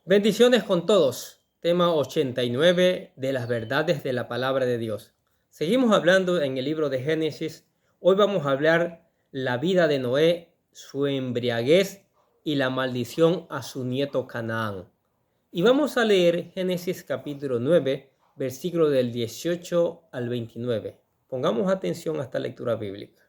Bendiciones con todos. Tema 89 de las verdades de la palabra de Dios. Seguimos hablando en el libro de Génesis. Hoy vamos a hablar la vida de Noé, su embriaguez y la maldición a su nieto Canaán. Y vamos a leer Génesis capítulo 9, versículo del 18 al 29. Pongamos atención a esta lectura bíblica.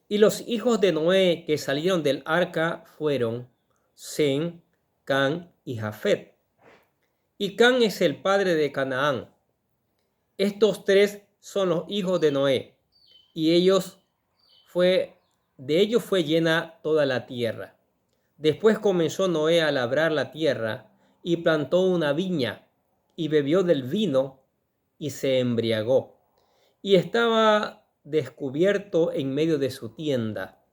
Y los hijos de Noé que salieron del arca fueron Sem, Can y Jafet. Y Can es el padre de Canaán. Estos tres son los hijos de Noé, y de ellos fue llena toda la tierra. Después comenzó Noé a labrar la tierra y plantó una viña y bebió del vino y se embriagó. Y estaba descubierto en medio de su tienda.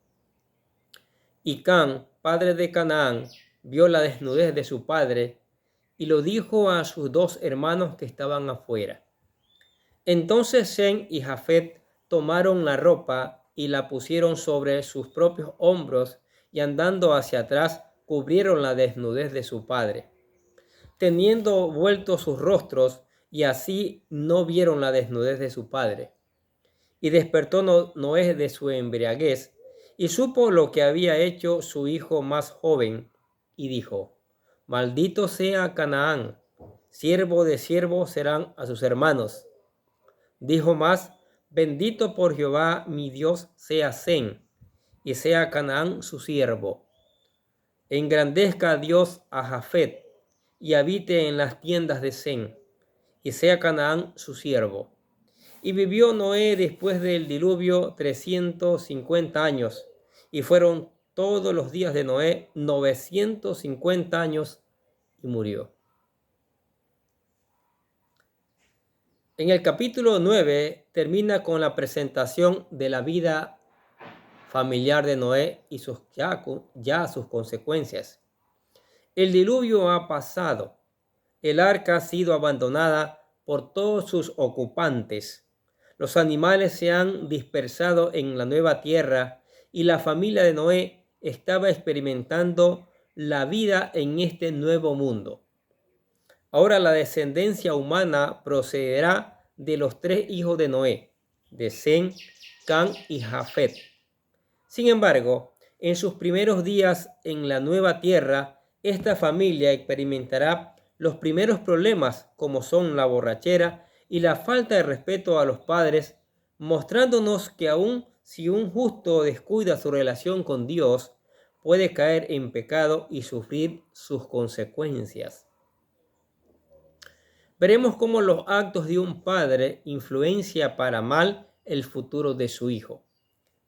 Y Can, padre de Canaán, vio la desnudez de su padre y lo dijo a sus dos hermanos que estaban afuera. Entonces Sem y Jafet tomaron la ropa y la pusieron sobre sus propios hombros y andando hacia atrás cubrieron la desnudez de su padre, teniendo vueltos sus rostros, y así no vieron la desnudez de su padre. Y despertó Noé de su embriaguez y supo lo que había hecho su hijo más joven, y dijo: Maldito sea Canaán, siervo de siervos serán a sus hermanos. Dijo más: Bendito por Jehová mi Dios sea Sem, y sea Canaán su siervo. Engrandezca a Dios a Jafet, y habite en las tiendas de Sem, y sea Canaán su siervo. Y vivió Noé después del diluvio 350 años, y fueron todos los días de Noé 950 años, y murió. En el capítulo 9 termina con la presentación de la vida familiar de Noé y sus consecuencias. El diluvio ha pasado. El arca ha sido abandonada por todos sus ocupantes. Los animales se han dispersado en la nueva tierra y la familia de Noé estaba experimentando la vida en este nuevo mundo. Ahora la descendencia humana procederá de los tres hijos de Noé, de Sem, Can y Jafet. Sin embargo, en sus primeros días en la nueva tierra, esta familia experimentará los primeros problemas, como son la borrachera y la falta de respeto a los padres, mostrándonos que aun si un justo descuida su relación con Dios, puede caer en pecado y sufrir sus consecuencias. Veremos cómo los actos de un padre influencian para mal el futuro de su hijo,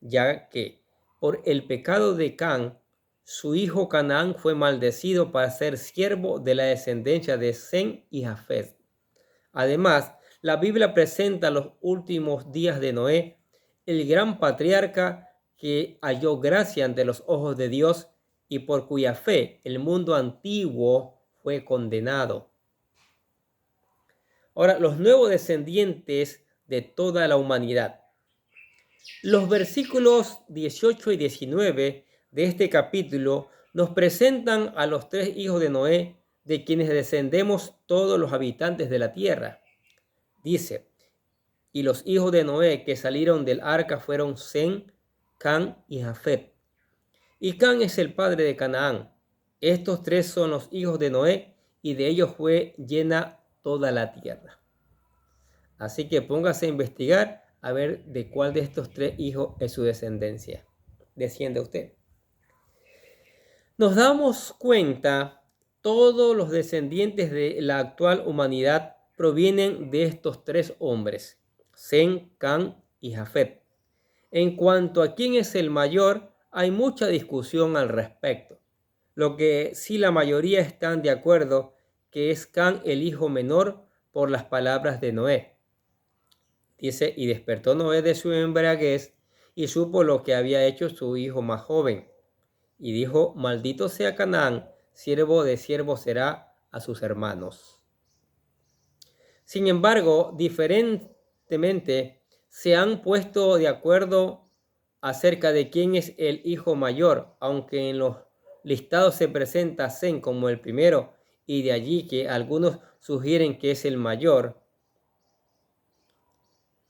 ya que por el pecado de Can, su hijo Canaán fue maldecido para ser siervo de la descendencia de Sem y Jafet. Además, la Biblia presenta los últimos días de Noé, el gran patriarca que halló gracia ante los ojos de Dios y por cuya fe el mundo antiguo fue condenado. Ahora, los nuevos descendientes de toda la humanidad. Los versículos 18 y 19 de este capítulo nos presentan a los tres hijos de Noé, de quienes descendemos todos los habitantes de la tierra. Dice: y los hijos de Noé que salieron del arca fueron Sem, Can y Jafet. Y Can es el padre de Canaán. Estos tres son los hijos de Noé, y de ellos fue llena toda la tierra. Así que póngase a investigar a ver de cuál de estos tres hijos es su descendencia. Desciende usted. Nos damos cuenta, todos los descendientes de la actual humanidad provienen de estos tres hombres, Sem, Can y Jafet. En cuanto a quién es el mayor, hay mucha discusión al respecto. Lo que sí la mayoría están de acuerdo que es Can el hijo menor por las palabras de Noé. Dice: y despertó Noé de su embriaguez y supo lo que había hecho su hijo más joven. Y dijo: maldito sea Canaán, siervo de siervos será a sus hermanos. Sin embargo, diferentemente se han puesto de acuerdo acerca de quién es el hijo mayor, aunque en los listado se presenta a Sem como el primero, y de allí que algunos sugieren que es el mayor.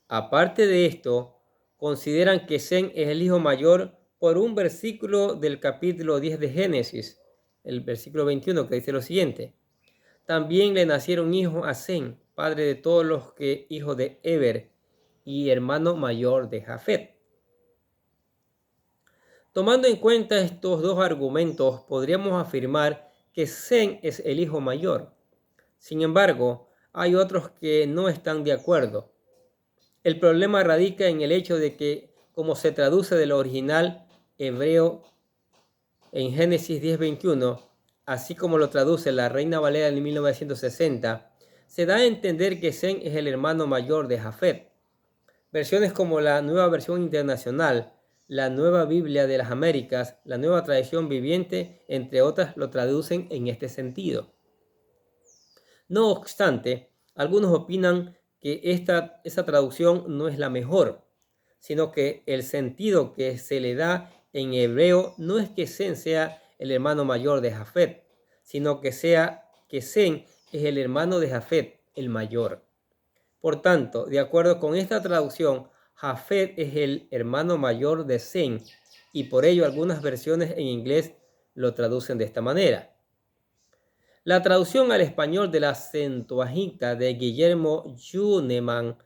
Aparte de esto, consideran que Sem es el hijo mayor por un versículo del capítulo 10 de Génesis, el versículo 21, que dice lo siguiente: también le nacieron hijos a Sem, padre de todos los hijos de Eber y hermano mayor de Jafet. Tomando en cuenta estos dos argumentos, podríamos afirmar que Sem es el hijo mayor. Sin embargo, hay otros que no están de acuerdo. El problema radica en el hecho de que, como se traduce del original hebreo en Génesis 10:21, así como lo traduce la Reina Valera en 1960, se da a entender que Sem es el hermano mayor de Jafet. Versiones como la Nueva Versión Internacional, la Nueva Biblia de las Américas, la Nueva Tradición Viviente, entre otras, lo traducen en este sentido. No obstante, algunos opinan que esa traducción no es la mejor, sino que el sentido que se le da en hebreo no es que Sem sea el hermano mayor de Jafet, sino que Sem es el hermano de Jafet, el mayor. Por tanto, de acuerdo con esta traducción, Jafet es el hermano mayor de Sem, y por ello algunas versiones en inglés lo traducen de esta manera. La traducción al español de la Septuaginta de Guillermo Juneman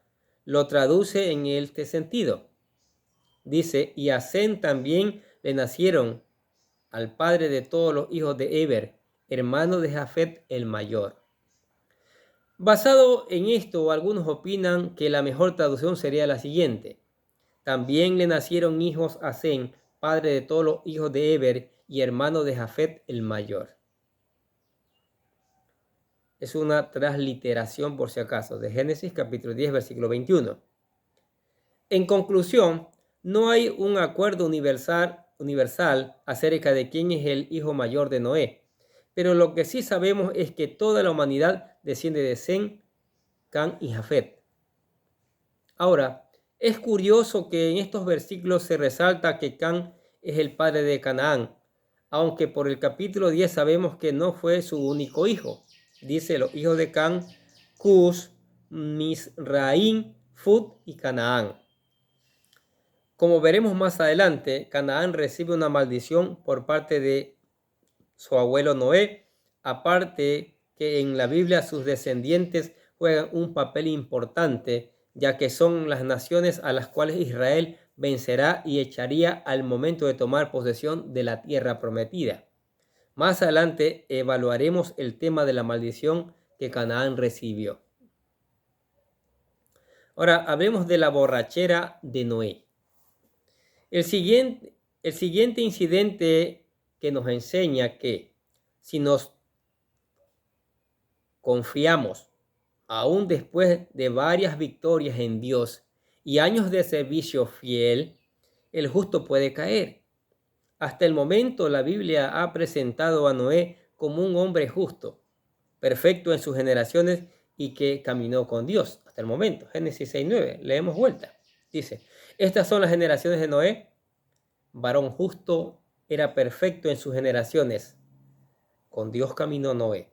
lo traduce en este sentido. Dice: y a Sem también le nacieron, al padre de todos los hijos de Eber, hermano de Jafet el mayor. Basado en esto, algunos opinan que la mejor traducción sería la siguiente: también le nacieron hijos a Sem, padre de todos los hijos de Eber y hermano de Jafet el mayor. Es una transliteración, por si acaso, de Génesis capítulo 10, versículo 21. En conclusión, no hay un acuerdo universal acerca de quién es el hijo mayor de Noé, pero lo que sí sabemos es que toda la humanidad desciende de Sem, Cam y Jafet. Ahora, es curioso que en estos versículos se resalta que Cam es el padre de Canaán, aunque por el capítulo 10 sabemos que no fue su único hijo. Dice: los hijos de Cam, Cus, Misraim, Fut y Canaán. Como veremos más adelante, Canaán recibe una maldición por parte de su abuelo Noé, aparte que en la Biblia sus descendientes juegan un papel importante, ya que son las naciones a las cuales Israel vencerá y echaría al momento de tomar posesión de la tierra prometida. Más adelante evaluaremos el tema de la maldición que Canaán recibió. Ahora hablemos de la borrachera de Noé. El siguiente incidente que nos enseña que si nos confiamos, aún después de varias victorias en Dios y años de servicio fiel, el justo puede caer. Hasta el momento la Biblia ha presentado a Noé como un hombre justo, perfecto en sus generaciones y que caminó con Dios. Hasta el momento, Génesis 6:9, leemos vuelta. Dice: estas son las generaciones de Noé. Varón justo, era perfecto en sus generaciones. Con Dios caminó Noé.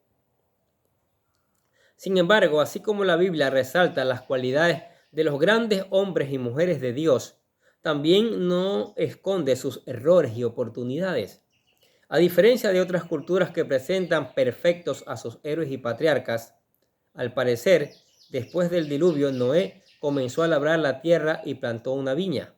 Sin embargo, así como la Biblia resalta las cualidades de los grandes hombres y mujeres de Dios, también no esconde sus errores y oportunidades. A diferencia de otras culturas que presentan perfectos a sus héroes y patriarcas, al parecer, después del diluvio, Noé comenzó a labrar la tierra y plantó una viña.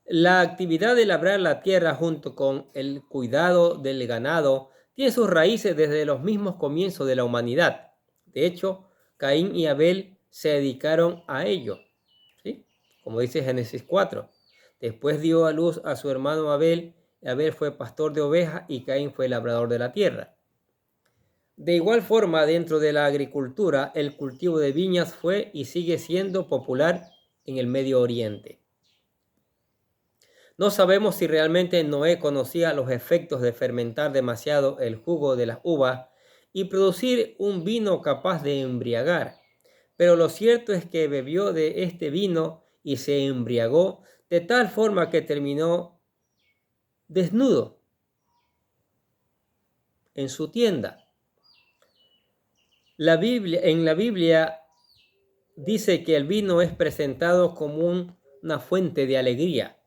La actividad de labrar la tierra junto con el cuidado del ganado tiene sus raíces desde los mismos comienzos de la humanidad. De hecho, Caín y Abel se dedicaron a ello, ¿sí? Como dice Génesis 4. Después dio a luz a su hermano Abel. Abel fue pastor de ovejas y Caín fue labrador de la tierra. De igual forma, dentro de la agricultura, el cultivo de viñas fue y sigue siendo popular en el Medio Oriente. No sabemos si realmente Noé conocía los efectos de fermentar demasiado el jugo de las uvas y producir un vino capaz de embriagar, pero lo cierto es que bebió de este vino y se embriagó de tal forma que terminó desnudo en su tienda. En la Biblia dice que el vino es presentado como una fuente de alegría.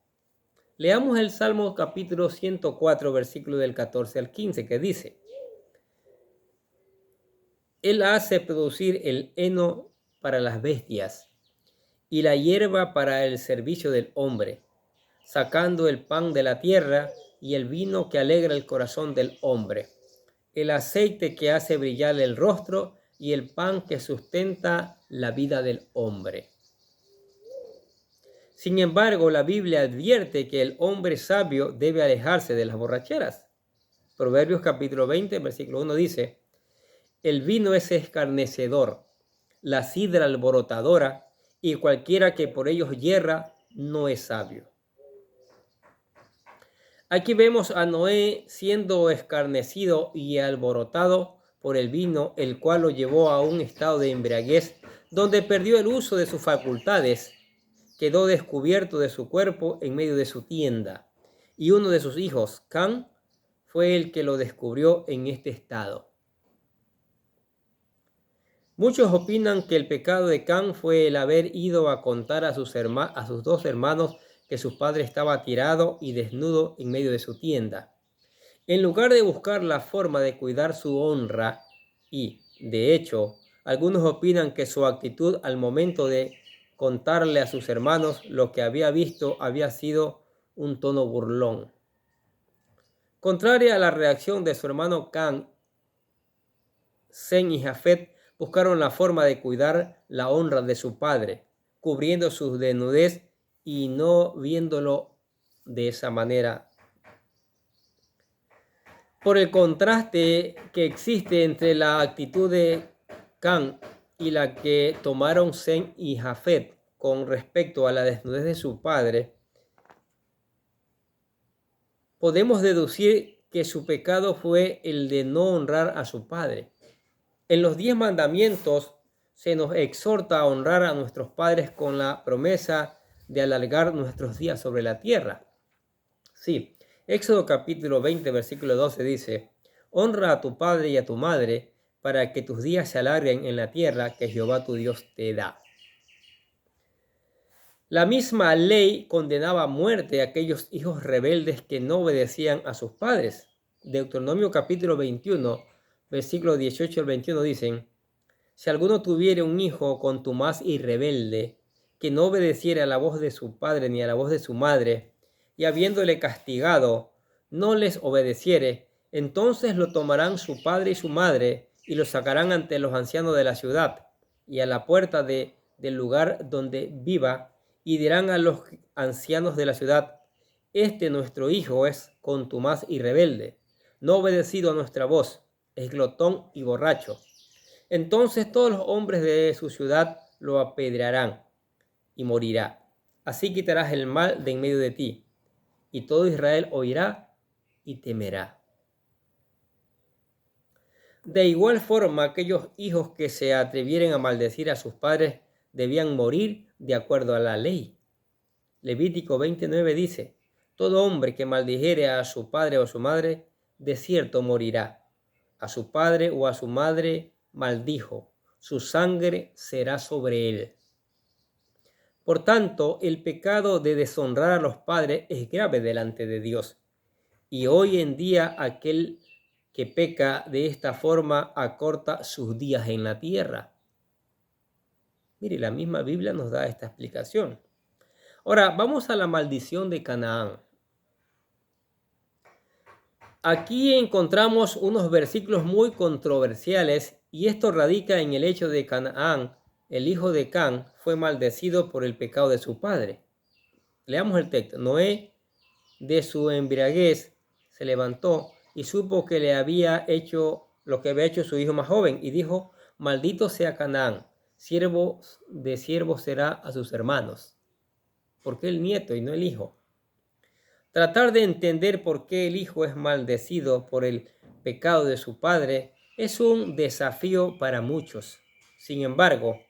Leamos el Salmo capítulo 104, versículo del 14 al 15, que dice: Él hace producir el heno para las bestias y la hierba para el servicio del hombre, sacando el pan de la tierra y el vino que alegra el corazón del hombre, el aceite que hace brillar el rostro y el pan que sustenta la vida del hombre. Sin embargo, la Biblia advierte que el hombre sabio debe alejarse de las borracheras. Proverbios capítulo 20, versículo 1 dice: el vino es escarnecedor, la sidra alborotadora, y cualquiera que por ellos yerra no es sabio. Aquí vemos a Noé siendo escarnecido y alborotado por el vino, el cual lo llevó a un estado de embriaguez, donde perdió el uso de sus facultades, quedó descubierto de su cuerpo en medio de su tienda, y uno de sus hijos, Cam, fue el que lo descubrió en este estado. Muchos opinan que el pecado de Cam fue el haber ido a contar a sus dos hermanos que su padre estaba tirado y desnudo en medio de su tienda. En lugar de buscar la forma de cuidar su honra, y, de hecho, algunos opinan que su actitud al momento de contarle a sus hermanos lo que había visto había sido un tono burlón. Contraria a la reacción de su hermano Cam, Sem y Jafet buscaron la forma de cuidar la honra de su padre, cubriendo su desnudez y no viéndolo de esa manera. Por el contraste que existe entre la actitud de Cam y la que tomaron Sem y Jafet con respecto a la desnudez de su padre, podemos deducir que su pecado fue el de no honrar a su padre. En los 10 mandamientos se nos exhorta a honrar a nuestros padres con la promesa de alargar nuestros días sobre la tierra. Sí, Éxodo capítulo 20, versículo 12 dice: honra a tu padre y a tu madre para que tus días se alarguen en la tierra que Jehová tu Dios te da. La misma ley condenaba a muerte a aquellos hijos rebeldes que no obedecían a sus padres. Deuteronomio capítulo 21, versículos 18 al 21 dicen: si alguno tuviere un hijo contumaz y rebelde, que no obedeciere a la voz de su padre ni a la voz de su madre, y habiéndole castigado, no les obedeciere, entonces lo tomarán su padre y su madre, y lo sacarán ante los ancianos de la ciudad, y a la puerta del lugar donde viva, y dirán a los ancianos de la ciudad: este nuestro hijo es contumaz y rebelde, no obedecido a nuestra voz, es glotón y borracho. Entonces todos los hombres de su ciudad lo apedrearán y morirá. Así quitarás el mal de en medio de ti, y todo Israel oirá y temerá. De igual forma, aquellos hijos que se atrevieren a maldecir a sus padres debían morir de acuerdo a la ley. Levítico 29 dice: todo hombre que maldijere a su padre o a su madre, de cierto morirá. A su padre o a su madre maldijo, su sangre será sobre él. Por tanto, el pecado de deshonrar a los padres es grave delante de Dios. Y hoy en día aquel que peca de esta forma acorta sus días en la tierra. Mire, la misma Biblia nos da esta explicación. Ahora, vamos a la maldición de Canaán. Aquí encontramos unos versículos muy controversiales y esto radica en el hecho de Canaán, el hijo de Cam, fue maldecido por el pecado de su padre. Leamos el texto. Noé, de su embriaguez, se levantó y supo que le había hecho lo que había hecho su hijo más joven y dijo: maldito sea Canaán, siervo de siervos será a sus hermanos. ¿Por qué el nieto y no el hijo? Tratar de entender por qué el hijo es maldecido por el pecado de su padre es un desafío para muchos. Sin embargo,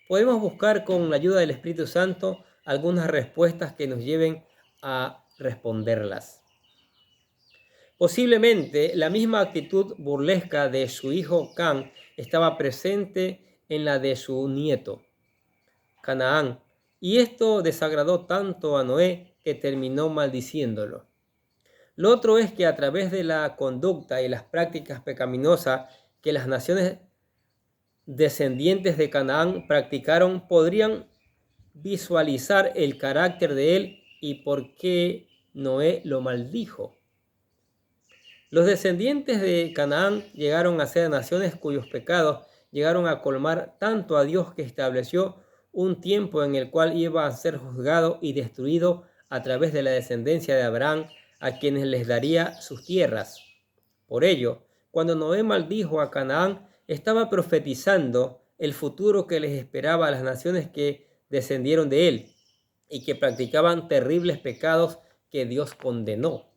podemos buscar con la ayuda del Espíritu Santo algunas respuestas que nos lleven a responderlas. Posiblemente la misma actitud burlesca de su hijo Can estaba presente en la de su nieto, Canaán, y esto desagradó tanto a Noé que terminó maldiciéndolo. Lo otro es que a través de la conducta y las prácticas pecaminosas que las naciones descendientes de Canaán practicaron, podrían visualizar el carácter de él y por qué Noé lo maldijo. Los descendientes de Canaán llegaron a ser naciones cuyos pecados llegaron a colmar tanto a Dios que estableció un tiempo en el cual iba a ser juzgado y destruido a través de la descendencia de Abraham, a quienes les daría sus tierras. Por ello, cuando Noé maldijo a Canaán, estaba profetizando el futuro que les esperaba a las naciones que descendieron de él y que practicaban terribles pecados que Dios condenó.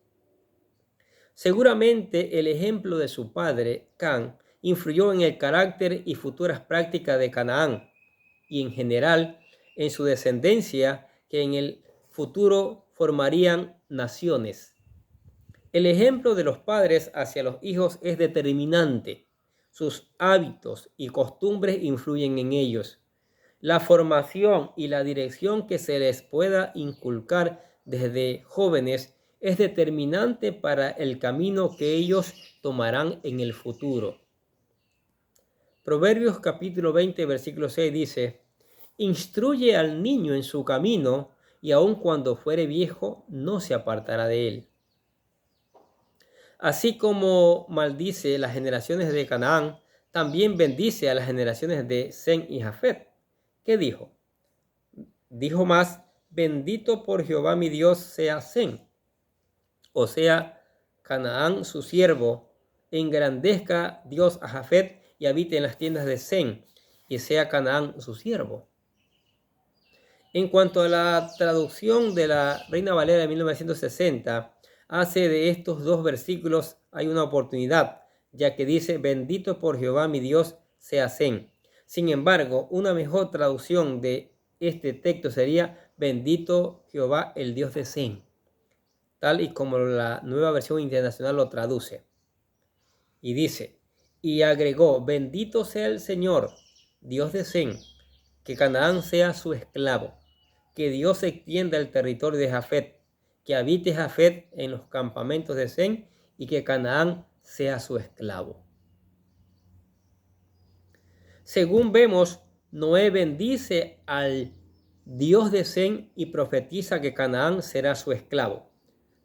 Seguramente el ejemplo de su padre, Can, influyó en el carácter y futuras prácticas de Canaán y en general en su descendencia, que en el futuro formarían naciones. El ejemplo de los padres hacia los hijos es determinante. Sus hábitos y costumbres influyen en ellos. La formación y la dirección que se les pueda inculcar desde jóvenes es determinante para el camino que ellos tomarán en el futuro. Proverbios capítulo 20, versículo 6 dice: Instruye al niño en su camino, y aun cuando fuere viejo, no se apartará de él. Así como maldice las generaciones de Canaán, también bendice a las generaciones de Sem y Jafet. ¿Qué dijo? Dijo más: bendito por Jehová mi Dios sea Sem, o sea, Canaán su siervo, engrandezca Dios a Jafet y habite en las tiendas de Sem, y sea Canaán su siervo. En cuanto a la traducción de la Reina Valera de 1960, hace de estos dos versículos hay una oportunidad, ya que dice: bendito por Jehová mi Dios sea Sem. Sin embargo, una mejor traducción de este texto sería: bendito Jehová el Dios de Sem, tal y como la Nueva Versión Internacional lo traduce. Y dice, y agregó: bendito sea el Señor, Dios de Sem, que Canaán sea su esclavo, que Dios extienda el territorio de Jafet, que habite Jafet en los campamentos de Sem, y que Canaán sea su esclavo. Según vemos, Noé bendice al Dios de Sem y profetiza que Canaán será su esclavo.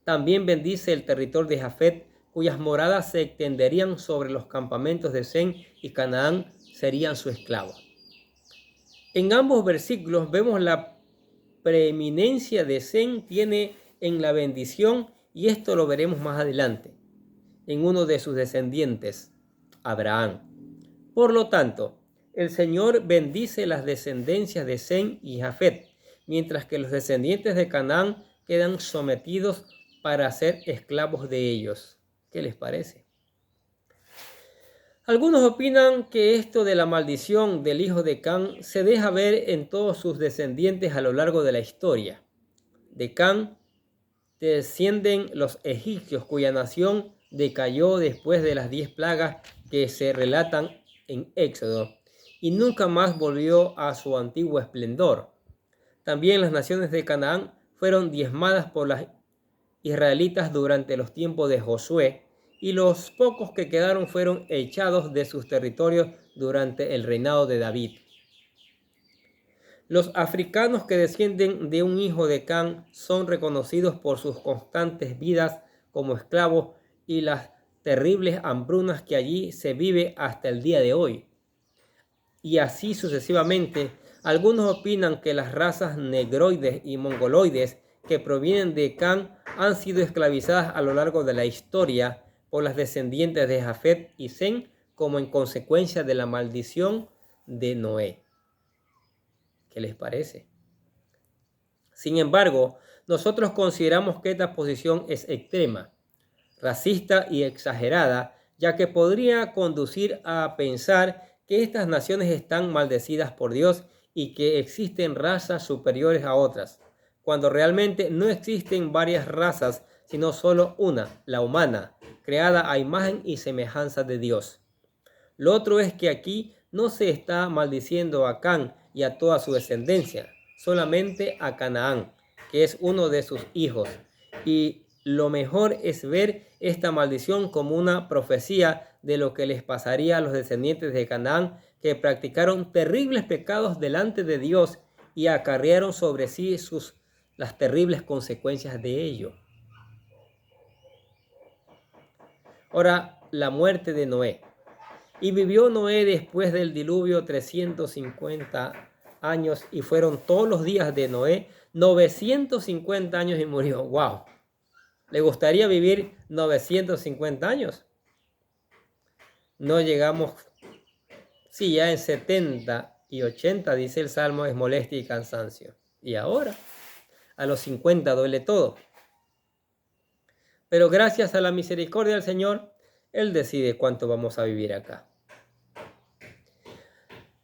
También bendice el territorio de Jafet, cuyas moradas se extenderían sobre los campamentos de Sem, y Canaán serían su esclavo. En ambos versículos vemos la preeminencia de Sem tiene en la bendición, y esto lo veremos más adelante, en uno de sus descendientes, Abraham. Por lo tanto, el Señor bendice las descendencias de Sem y Jafet, mientras que los descendientes de Canaán quedan sometidos para ser esclavos de ellos. ¿Qué les parece? Algunos opinan que esto de la maldición del hijo de Can se deja ver en todos sus descendientes a lo largo de la historia. De Can descienden los egipcios, cuya nación decayó después de las 10 plagas que se relatan en Éxodo, y nunca más volvió a su antiguo esplendor. También las naciones de Canaán fueron diezmadas por las israelitas durante los tiempos de Josué, y los pocos que quedaron fueron echados de sus territorios durante el reinado de David. Los africanos que descienden de un hijo de Can son reconocidos por sus constantes vidas como esclavos y las terribles hambrunas que allí se vive hasta el día de hoy. Y así sucesivamente. Algunos opinan que las razas negroides y mongoloides que provienen de Can han sido esclavizadas a lo largo de la historia por las descendientes de Jafet y Sem como en consecuencia de la maldición de Noé. ¿Qué les parece? Sin embargo, nosotros consideramos que esta posición es extrema, racista y exagerada, ya que podría conducir a pensar que estas naciones están maldecidas por Dios y que existen razas superiores a otras, cuando realmente no existen varias razas, sino solo una, la humana, creada a imagen y semejanza de Dios. Lo otro es que aquí no se está maldiciendo a Can y a toda su descendencia, solamente a Canaán, que es uno de sus hijos. Y lo mejor es ver esta maldición como una profecía de lo que les pasaría a los descendientes de Canaán, que practicaron terribles pecados delante de Dios y acarrearon sobre sí las terribles consecuencias de ello. Ahora, la muerte de Noé. Y vivió Noé después del diluvio 350 años, y fueron todos los días de Noé 950 años y murió. ¡Wow! ¿Le gustaría vivir 950 años? No llegamos, sí, ya en 70 y 80, dice el Salmo, es molestia y cansancio. Y ahora, a los 50 duele todo. Pero gracias a la misericordia del Señor, Él decide cuánto vamos a vivir acá.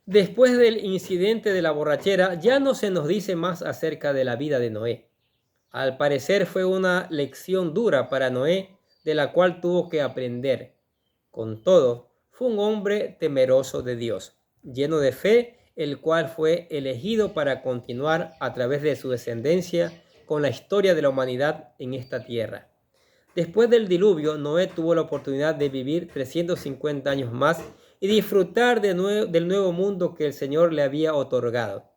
Después del incidente de la borrachera, ya no se nos dice más acerca de la vida de Noé. Al parecer fue una lección dura para Noé, de la cual tuvo que aprender. Con todo, fue un hombre temeroso de Dios, lleno de fe, el cual fue elegido para continuar a través de su descendencia con la historia de la humanidad en esta tierra. Después del diluvio, Noé tuvo la oportunidad de vivir 350 años más y disfrutar del nuevo mundo que el Señor le había otorgado.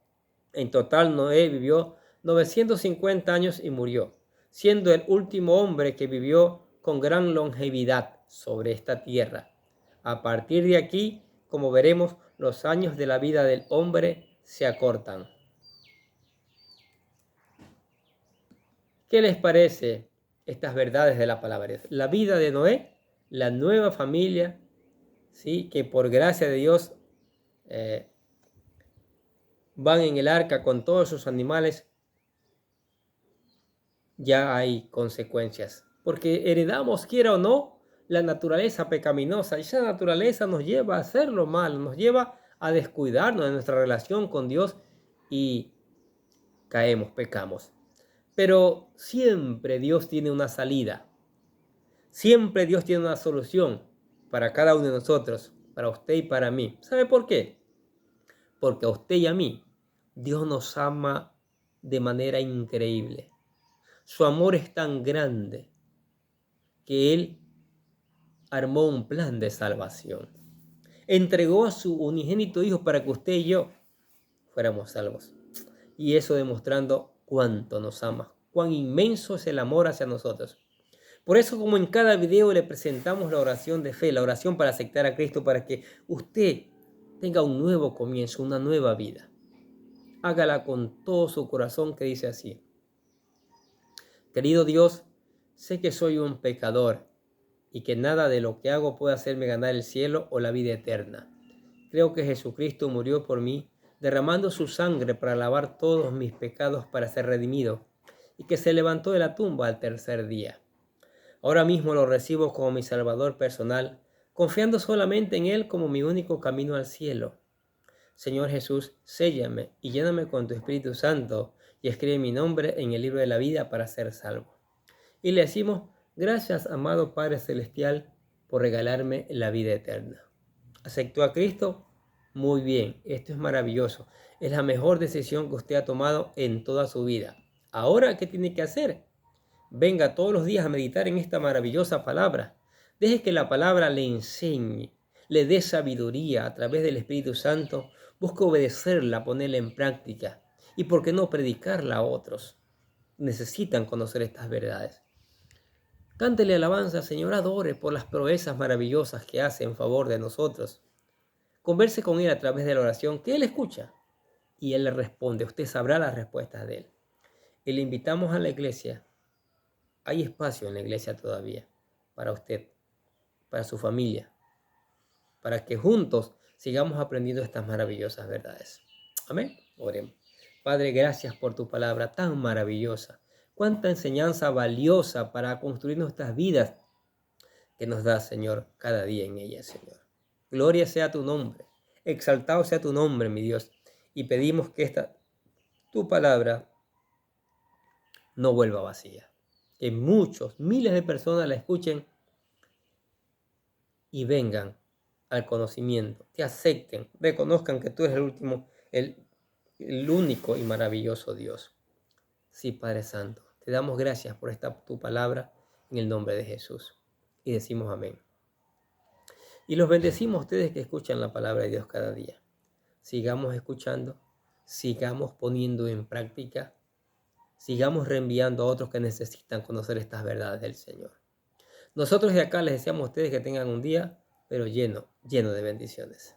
En total, Noé vivió 950 años y murió, siendo el último hombre que vivió con gran longevidad sobre esta tierra. A partir de aquí, como veremos, los años de la vida del hombre se acortan. ¿Qué les parece estas verdades de la palabra? La vida de Noé, la nueva familia, ¿sí?, que por gracia de Dios van en el arca con todos sus animales. Ya hay consecuencias, porque heredamos, quiera o no, la naturaleza pecaminosa, y esa naturaleza nos lleva a hacer lo malo, nos lleva a descuidarnos de nuestra relación con Dios y caemos, pecamos. Pero siempre Dios tiene una salida, siempre Dios tiene una solución para cada uno de nosotros, para usted y para mí. ¿Sabe por qué? Porque a usted y a mí Dios nos ama de manera increíble. Su amor es tan grande que Él armó un plan de salvación. Entregó a su unigénito Hijo para que usted y yo fuéramos salvos. Y eso demostrando cuánto nos ama, cuán inmenso es el amor hacia nosotros. Por eso, como en cada video, le presentamos la oración de fe, la oración para aceptar a Cristo, para que usted tenga un nuevo comienzo, una nueva vida. Hágala con todo su corazón, que dice así: querido Dios, sé que soy un pecador y que nada de lo que hago puede hacerme ganar el cielo o la vida eterna. Creo que Jesucristo murió por mí, derramando su sangre para lavar todos mis pecados para ser redimido, y que se levantó de la tumba al tercer día. Ahora mismo lo recibo como mi Salvador personal, confiando solamente en Él como mi único camino al cielo. Señor Jesús, séllame y lléname con tu Espíritu Santo y escribe mi nombre en el libro de la vida para ser salvo. Y le decimos: gracias, amado Padre Celestial, por regalarme la vida eterna. ¿Aceptó a Cristo? Muy bien, esto es maravilloso. Es la mejor decisión que usted ha tomado en toda su vida. Ahora, ¿qué tiene que hacer? Venga todos los días a meditar en esta maravillosa palabra. Deje que la palabra le enseñe, le dé sabiduría a través del Espíritu Santo. Busque obedecerla, ponerla en práctica. Y por qué no predicarla a otros. Necesitan conocer estas verdades. Cántele alabanza, Señor, adore por las proezas maravillosas que hace en favor de nosotros. Converse con Él a través de la oración, que Él escucha y Él le responde. Usted sabrá las respuestas de Él. Y le invitamos a la iglesia. Hay espacio en la iglesia todavía para usted, para su familia, para que juntos sigamos aprendiendo estas maravillosas verdades. Amén. Oremos. Padre, gracias por tu palabra tan maravillosa. Cuánta enseñanza valiosa para construir nuestras vidas que nos das, Señor, cada día en ella, Señor. Gloria sea tu nombre. Exaltado sea tu nombre, mi Dios. Y pedimos que tu palabra no vuelva vacía. Que muchos, miles de personas la escuchen y vengan al conocimiento, te acepten, reconozcan que tú eres el último, el único y maravilloso Dios. Sí, Padre Santo, te damos gracias por tu palabra en el nombre de Jesús. Y decimos amén. Y los bendecimos a ustedes que escuchan la palabra de Dios cada día. Sigamos escuchando, sigamos poniendo en práctica, sigamos reenviando a otros que necesitan conocer estas verdades del Señor. Nosotros de acá les deseamos a ustedes que tengan un día, pero lleno de bendiciones.